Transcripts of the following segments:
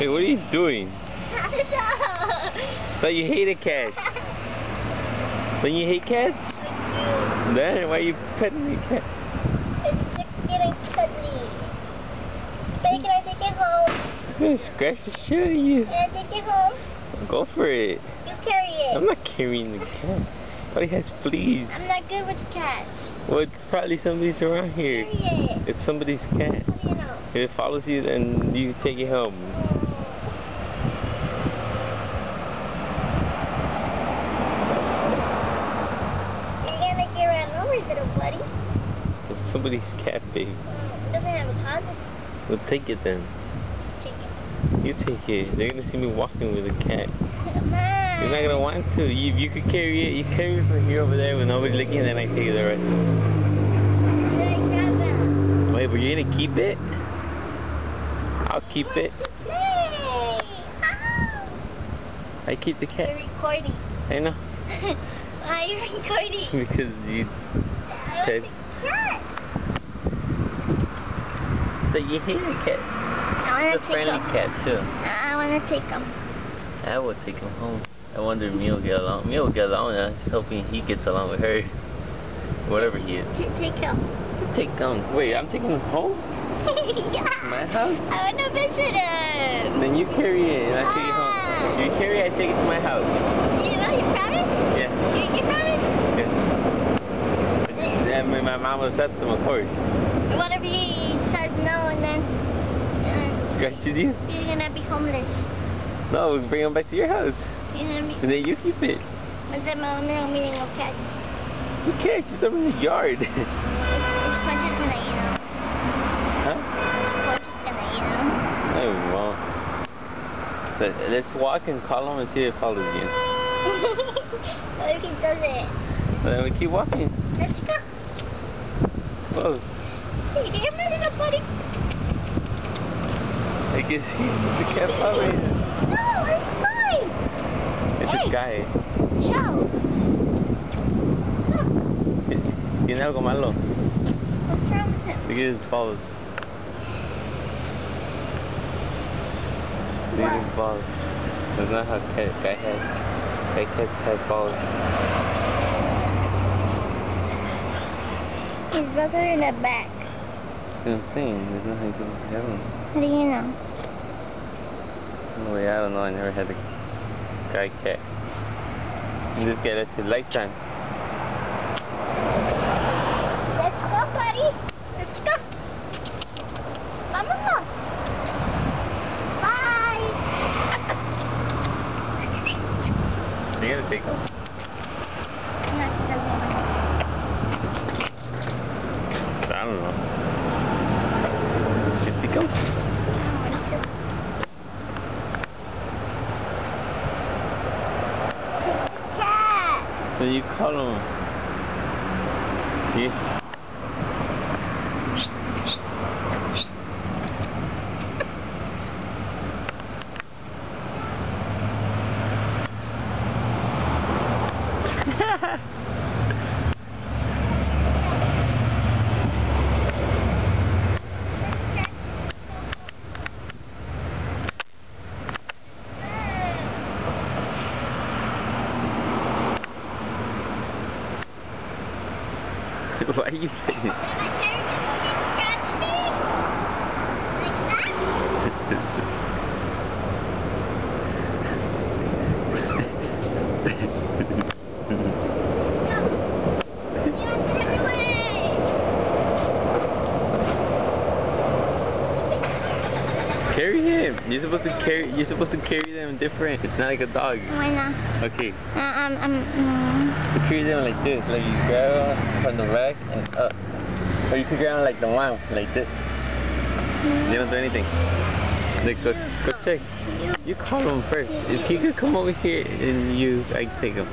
Hey, what are you doing? I don't know. Thought you hated cats. Don't you hate cats? Then why are you petting the cat? It's just getting cuddly. Baby, can I take it home? It's gonna scratch the shit out of you. Can I take it home? Go for it. You carry it. I'm not carrying the cat. Probably has fleas. I'm not good with cats. Well, it's probably somebody's around here. Carry it. It's somebody's cat. How do you know? If it follows you, then you take it home. You're gonna get run over, little buddy. It's somebody's cat, babe. It doesn't have a collar. Well, take it then. Take it. You take it. They're gonna see me walking with a cat. Come on. You're not gonna want to. You could carry it. You carry it from here over there with nobody looking, and then I take it the rest. Should I grab them? Wait, but you're gonna keep it? I'll keep it. I keep the cat. You're recording. I know. Why are you recording? Because you I said want the cat. that you hate a cat. I It's want a to take friendly him. cat too. I want to take him. I will take him home. I wonder if Mia will get along. Mia will get along, and I'm just hoping he gets along with her. Whatever he is. Take him. Take him. Wait, I'm taking him home? Yeah. My house? I want to visit him. Then you carry it and I take it home. You carry it, I take it to my house. You know, you promise? Yeah. You promise? Yes. I mean, my mom accepts him, of course. What if he says no and then Scratches you? you're going to be homeless? No, we bring him back to your house. You're going to be... And then you keep it. But then my little meeting of cats. Who cares? Just throw him in the yard. It's Punch's going to eat him. Huh? Punch is going to eat him. No, we won't. But let's walk and call him and see if he follows you. What if he does it? Well, then we keep walking. Let's go. Whoa. Hey, get my little buddy. I guess he's the cat following you. No, it's fine. It's Hey. a guy. Joe. Tiene algo malo. What's wrong with him? Look at his balls. Look at his balls. That's not how guy cats have balls. His brother in the back. That's what I'm saying. There's not how you're supposed to have them. How do you know? No way, I don't know. I never had a guy cat. And this guy, that's his lifetime. Let's go, buddy. Let's go. Vámonos. Bye. Are you gonna take him? Not the I don't know. You take him? I want to. Cat. Then you call him. Yeah. Why are you saying it? Scratch me? Like Carry him. You're supposed to carry them different. It's not like a dog. Why not? Okay. You carry them like this. Like you grab them from the back and up. Or you could grab them like the mom, like this. They don't do anything. Like go check. You call them first. If he could come over here and I can take him.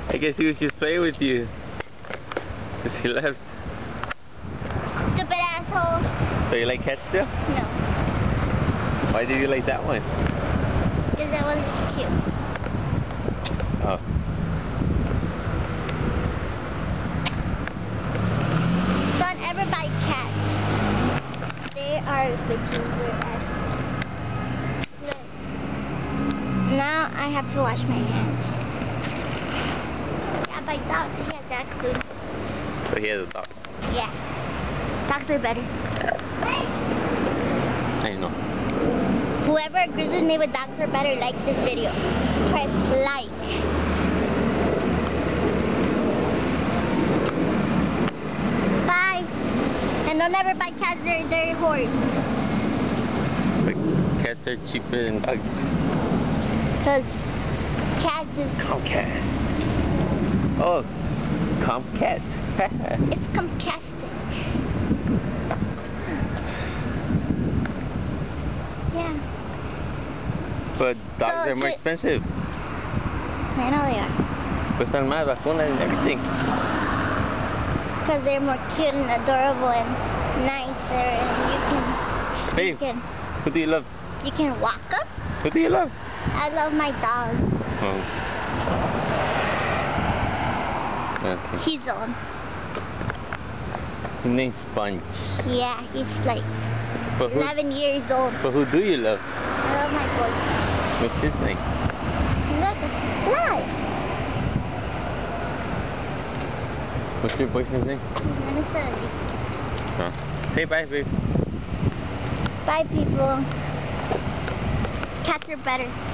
I guess he was just playing with you. Because he left. Stupid asshole. So you like cats still? No. Why did you like that one? Because that one was cute. Oh. I have to wash my hands. Yeah, my dog, he has that food. So he has a dog. Yeah. Dogs are better. I know. Whoever agrees with me with dogs are better, like this video. Press like. Bye. And don't ever buy cats, they're horse. But cats are cheaper than dogs. Because cats is... Comcast. Oh, Comcat. It's Comcastic. Yeah. But dogs So are more expensive. I know they are. Cuestan más, vacunas and everything. Because they're more cute and adorable and nicer, and Babe, who do you love? you can walk up. Who do you love? I love my dog. Oh. Okay. He's old. His name's Sponge. Yeah, he's like But who, 11 years old. but who do you love? I love my boyfriend. What's his name? Look, fly. What's your boyfriend's name? Huh? Say bye, babe. Bye, people. Cats are better.